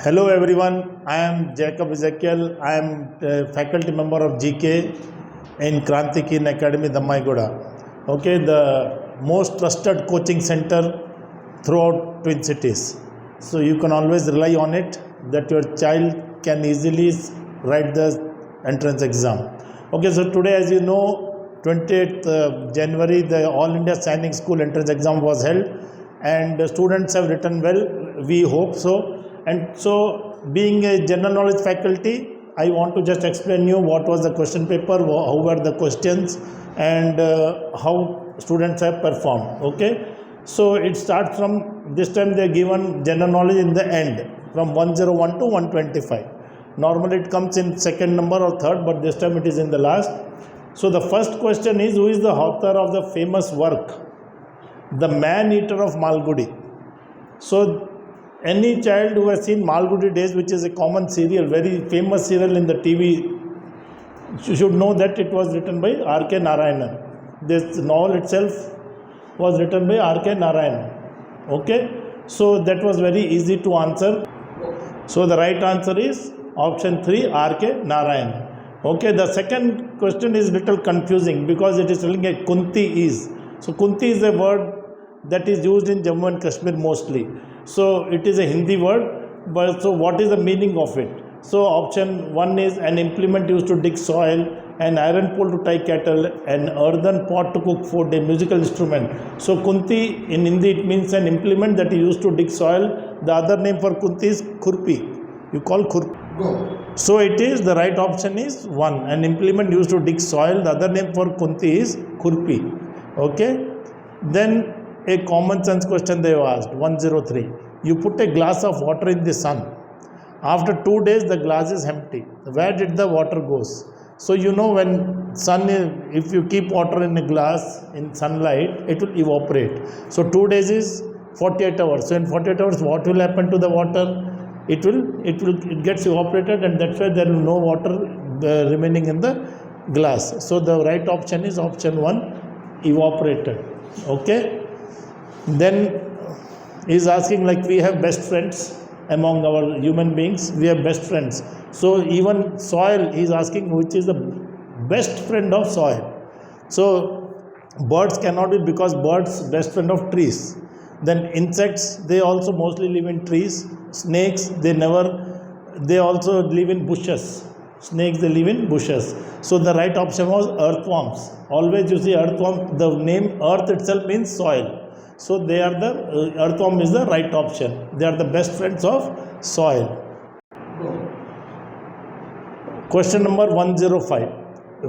Hello everyone, I am Jacob Ezekiel. I am a faculty member of GK in Krantikin Academy, Dammaiguda. Okay, the most trusted coaching center throughout Twin Cities. So you can always rely on it that your child can easily write the entrance exam. Okay, so today, as you know, 28th January, the All India Signing School entrance exam was held, and the students have written well. We hope so. And so, being a general knowledge faculty, I want to just explain you what was the question paper, how were the questions, and how students have performed. Okay, so it starts from this time they are given general knowledge in the end from 101 to 125. Normally it comes in second number or third, but this time it is in the last. So the first question is, who is the author of the famous work, The Man Eater of Malgudi? So any child who has seen Malgudi Days, which is a common serial, very famous serial in the TV, should know that it was written by R.K. Narayanan. This novel itself was written by R.K. Narayanan. Okay, so that was very easy to answer. So the right answer is option 3, R.K. Narayanan. Okay, the second question is little confusing because it is telling a Kunti is. So Kunti is a word that is used in Jammu and Kashmir mostly. So it is a Hindi word, but so what is the meaning of it? So option 1 is an implement used to dig soil, an iron pole to tie cattle, an earthen pot to cook food, a musical instrument. So Kunti in Hindi it means an implement that is used to dig soil. The other name for Kunti is Khurpi. You call Khurpi. Go. So it is, the right option is 1, an implement used to dig soil. The other name for Kunti is Khurpi. Okay. Then a common sense question they have asked, 103. You put a glass of water in the sun. After 2 days, the glass is empty. Where did the water goes? So you know when sun is, if you keep water in a glass in sunlight, it will evaporate. So 2 days is 48 hours. So in 48 hours, what will happen to the water? It gets evaporated, and that's why there will no water remaining in the glass. So the right option is option 1, evaporated. Okay. Then is asking, like, we have best friends among our human beings, we have best friends. So even soil is asking which is the best friend of soil. So birds cannot be, because birds best friend of trees. Then insects, they also mostly live in trees. Snakes, they also live in bushes. Snakes, they live in bushes. So the right option was earthworms. Always you see earthworm, the name earth itself means soil. So they are the earthworm is the right option. They are the best friends of soil. Go. Question number 105.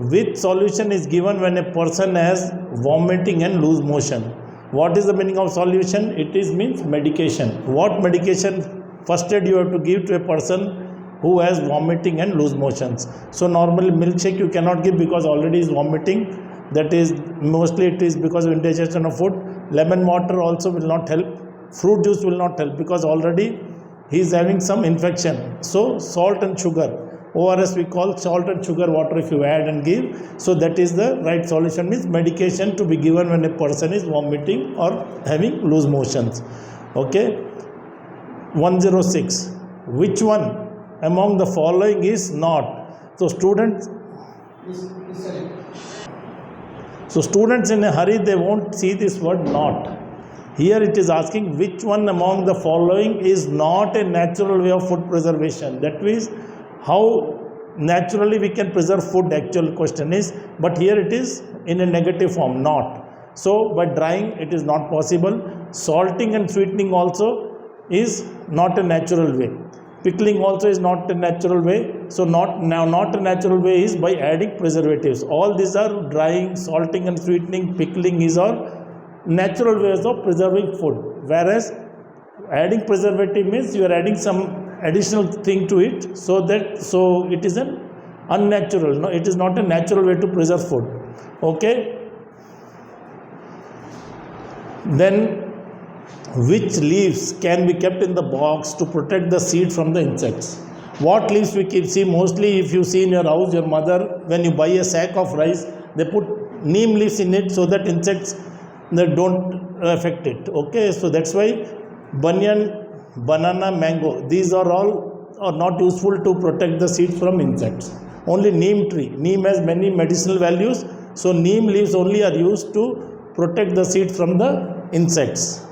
Which solution is given when a person has vomiting and loose motion? What is the meaning of solution? It means medication. What medication? First aid you have to give to a person who has vomiting and loose motions. So normally milkshake you cannot give because already is vomiting. That is, mostly it is because of indigestion of food. Lemon water also will not help. Fruit juice will not help because already he is having some infection. So salt and sugar. ORS we call salt and sugar water if you add and give. So that is the right solution, means medication to be given when a person is vomiting or having loose motions. Okay. 106. Which one among the following is not? So students in a hurry, they won't see this word not. Here it is asking which one among the following is not a natural way of food preservation. That means how naturally we can preserve food, actual question is, but here it is in a negative form, not. So by drying it is not possible. Salting and sweetening also is not a natural way. Pickling also is not a natural way. So not a natural way is by adding preservatives. All these are drying, salting and sweetening, pickling is all natural ways of preserving food. Whereas adding preservative means you are adding some additional thing to it, so it is an unnatural. No, it is not a natural way to preserve food. Okay. Then which leaves can be kept in the box to protect the seed from the insects? What leaves we keep? See, mostly if you see in your house, your mother, when you buy a sack of rice, they put neem leaves in it so that insects they don't affect it. Okay, so that's why banyan banana, mango. These are all are not useful to protect the seeds from insects. Only neem tree. Neem has many medicinal values. So neem leaves only are used to protect the seeds from the insects.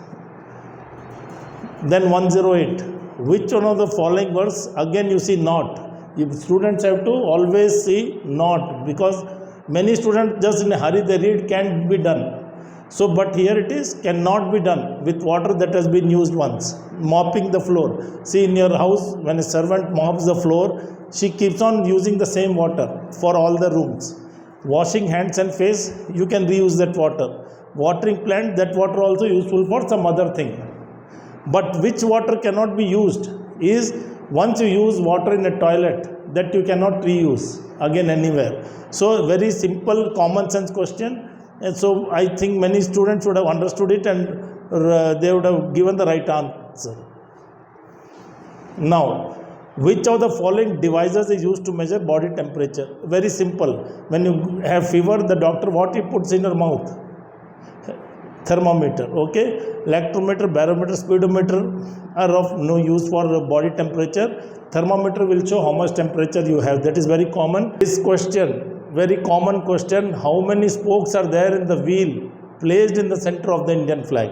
Then 108. Which one of the following words? Again you see not. If students have to always see not, because many students just in a hurry they read can be done. So but here it is cannot be done with water that has been used once. Mopping the floor. See, in your house when a servant mops the floor, she keeps on using the same water for all the rooms. Washing hands and face, you can reuse that water. Watering plant, that water also useful for some other thing. But which water cannot be used is once you use water in a toilet, that you cannot reuse again anywhere. So very simple common sense question. And so I think many students would have understood it and they would have given the right answer. Now, which of the following devices is used to measure body temperature? Very simple. When you have fever, the doctor, what he puts in your mouth? Thermometer. Okay. Lactometer, barometer, speedometer are of no use for body temperature. Thermometer will show how much temperature you have. That is very common. This question, very common question, how many spokes are there in the wheel placed in the center of the Indian flag?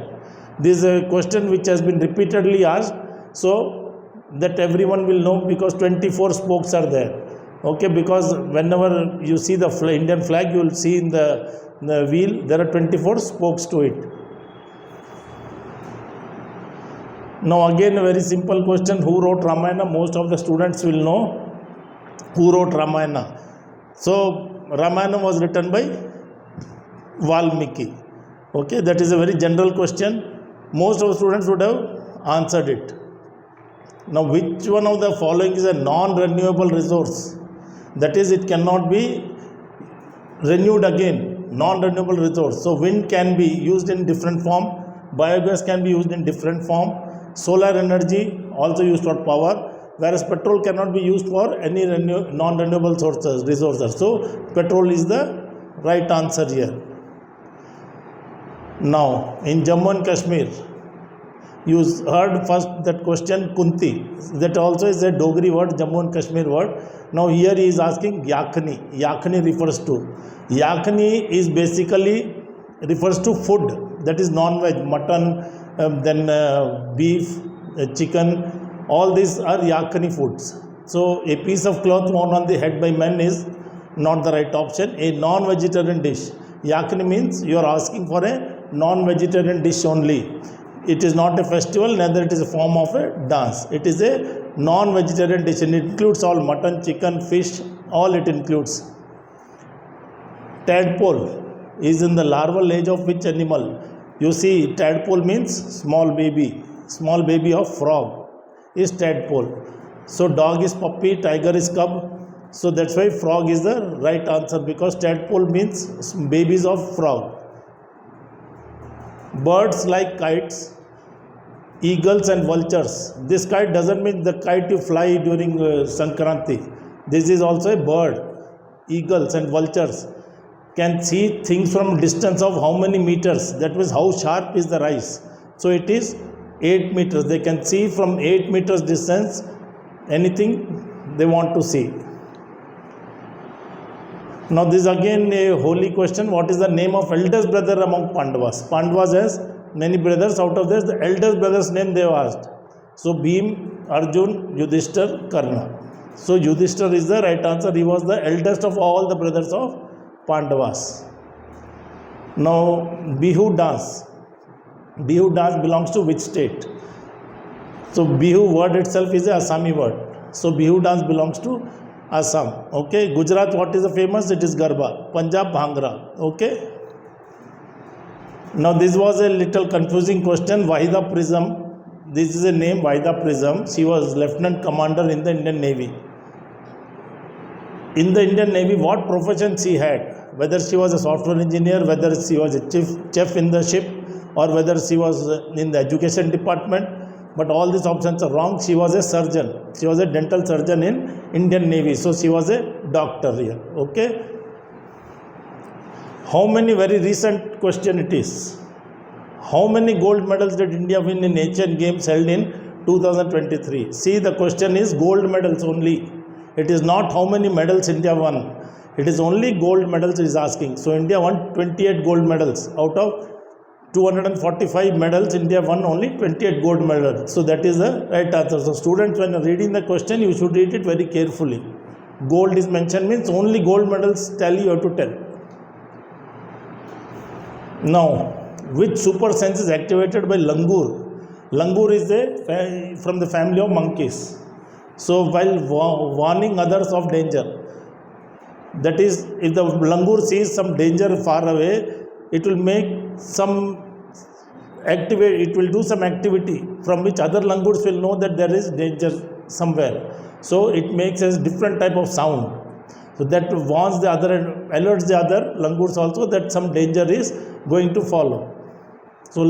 This is a question which has been repeatedly asked, so that everyone will know, because 24 spokes are there. Okay, because whenever you see the Indian flag, you will see in the wheel there are 24 spokes to it. Now again a very simple question, who wrote Ramayana? Most of the students will know who wrote Ramayana. So Ramayana was written by Valmiki. Okay, that is a very general question. Most of the students would have answered it. Now which one of the following is a non-renewable resource? That is, it cannot be renewed again. Non-renewable resource. So wind can be used in different form. Biogas can be used in different form. Solar energy also used for power. Whereas petrol cannot be used for any non-renewable resources. So petrol is the right answer here. Now in Jammu and Kashmir, you heard first that question Kunti. That also is a Dogri word, Jammu and Kashmir word. Now here he is asking Yakhni. Yakhni refers to. Yakhni is basically refers to food, that is non-veg, mutton, then beef, chicken. All these are Yakhni foods. So a piece of cloth worn on the head by men is not the right option. A non-vegetarian dish. Yakhni means you are asking for a non-vegetarian dish only. It is not a festival, neither it is a form of a dance. It is a non-vegetarian dish and it includes all mutton, chicken, fish, all it includes. Tadpole is in the larval age of which animal? You see, tadpole means small baby of frog is tadpole. So dog is puppy, tiger is cub. So that's why frog is the right answer, because tadpole means babies of frog. Birds like kites, eagles and vultures. This kite doesn't mean the kite you fly during Sankranti. This is also a bird. Eagles and vultures can see things from distance of how many meters. That means how sharp is the rise. So it is 8 meters. They can see from 8 meters distance anything they want to see. Now this is again a holy question. What is the name of eldest brother among Pandavas? Pandavas has many brothers. Out of this, the eldest brother's name they have asked. So Bhim, Arjun, Yudhishthir, Karna. So Yudhishthir is the right answer. He was the eldest of all the brothers of Pandavas. Now Bihu dance. Bihu dance belongs to which state? So Bihu word itself is a Assami word. So Bihu dance belongs to Assam. Okay. Gujarat, what is the famous? It is Garba. Punjab, Bhangra. Okay. Now this was a little confusing question. Wahida Prism. This is a name, Wahida Prism. She was Lieutenant Commander in the Indian Navy. In the Indian Navy, what profession she had? Whether she was a software engineer, whether she was a chef in the ship, or whether she was in the education department. But all these options are wrong. She was a surgeon. She was a dental surgeon in Indian Navy. So she was a doctor here. Okay. How many, very recent question it is. How many gold medals did India win in Asian Games held in 2023. See, the question is gold medals only. It is not how many medals India won. It is only gold medals it is asking. So India won 28 gold medals. Out of 245 medals, India won only 28 gold medals. So that is the right answer. So students, when reading the question, you should read it very carefully. Gold is mentioned means only gold medals tally you have to tell. Now, which super sense is activated by langur? Langur is from the family of monkeys. So while warning others of danger, that is, if the langur sees some danger far away, it will make some it will do some activity from which other langurs will know that there is danger somewhere. So it makes a different type of sound. So that warns the other and alerts the other langurs also that some danger is going to follow. So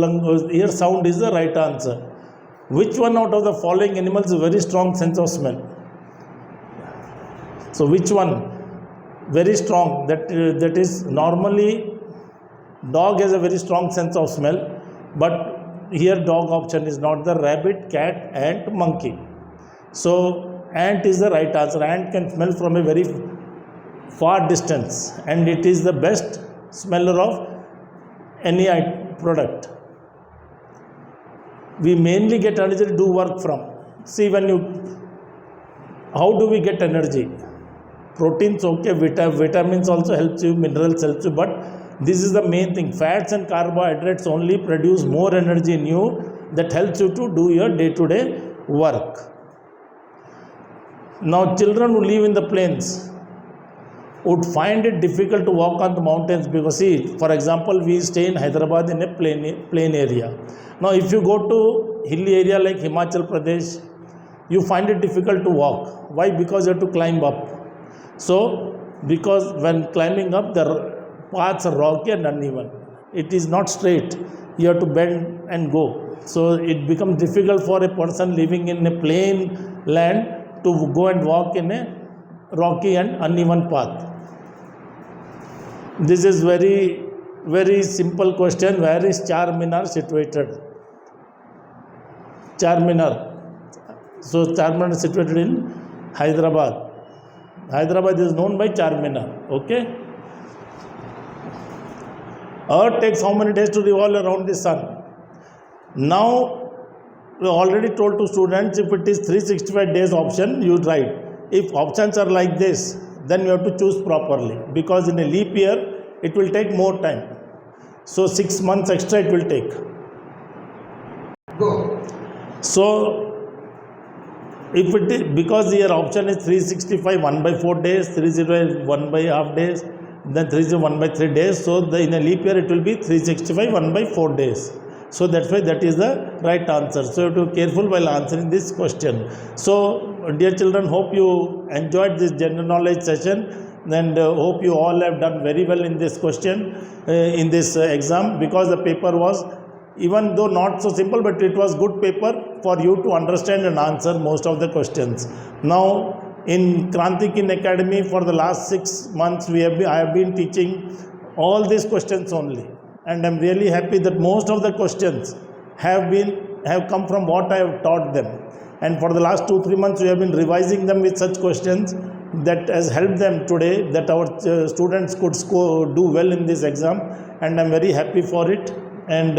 here sound is the right answer. Which one out of the following animals has a very strong sense of smell? So which one? Very strong. That is normally dog has a very strong sense of smell, but here dog option is not the rabbit, cat, ant, monkey. So ant is the right answer. Ant can smell from a very far distance, and it is the best smeller of any product. We mainly get energy to do work from. See, how do we get energy? Proteins, okay, vitamins also helps you, minerals helps you, but this is the main thing. Fats and carbohydrates only produce more energy in you that helps you to do your day-to-day work. Now, children who live in the plains would find it difficult to walk on the mountains because, see, for example, we stay in Hyderabad in a plain area. Now, if you go to hilly area like Himachal Pradesh, you find it difficult to walk. Why? Because you have to climb up. So, because when climbing up, the paths are rocky and uneven. It is not straight. You have to bend and go. So, it becomes difficult for a person living in a plain land to go and walk in a rocky and uneven path. This is very, very simple question. Where is Charminar situated? Charminar. So Charminar is situated in Hyderabad. Hyderabad is known by Charminar. Okay. Earth takes how many days to revolve around the sun? Now, we already told to students, if it is 365 days option, you write. If options are like this, then you have to choose properly, because in a leap year, it will take more time. So 6 months extra it will take. Go. So, if it is, because your option is 365, 1 by 4 days, 305, 1 by half days, then 301 1 by 3 days. So, in a leap year, it will be 365, 1 by 4 days. So, that's why that is the right answer. So, you have to be careful while answering this question. So, dear children, hope you enjoyed this general knowledge session, and hope you all have done very well in this question, in this exam, because the paper was, even though not so simple, but it was good paper for you to understand and answer most of the questions. Now, in Krantikin Academy for the last 6 months, I have been teaching all these questions only, and I am really happy that most of the questions have come from what I have taught them. And for the last 2-3 months, we have been revising them with such questions that has helped them today, that our students could do well in this exam, and I am very happy for it, and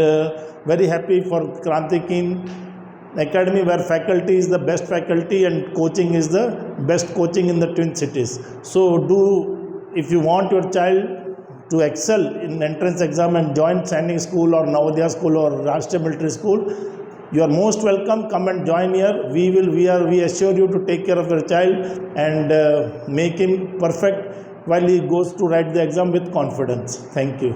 very happy for Krantikin Academy, where faculty is the best faculty and coaching is the best coaching in the Twin Cities. So if you want your child to excel in entrance exam and join Sainik School or Navodaya School or Rashtriya Military School, you are most welcome. Come and join here. We assure you to take care of your child and make him perfect while he goes to write the exam with confidence. Thank you.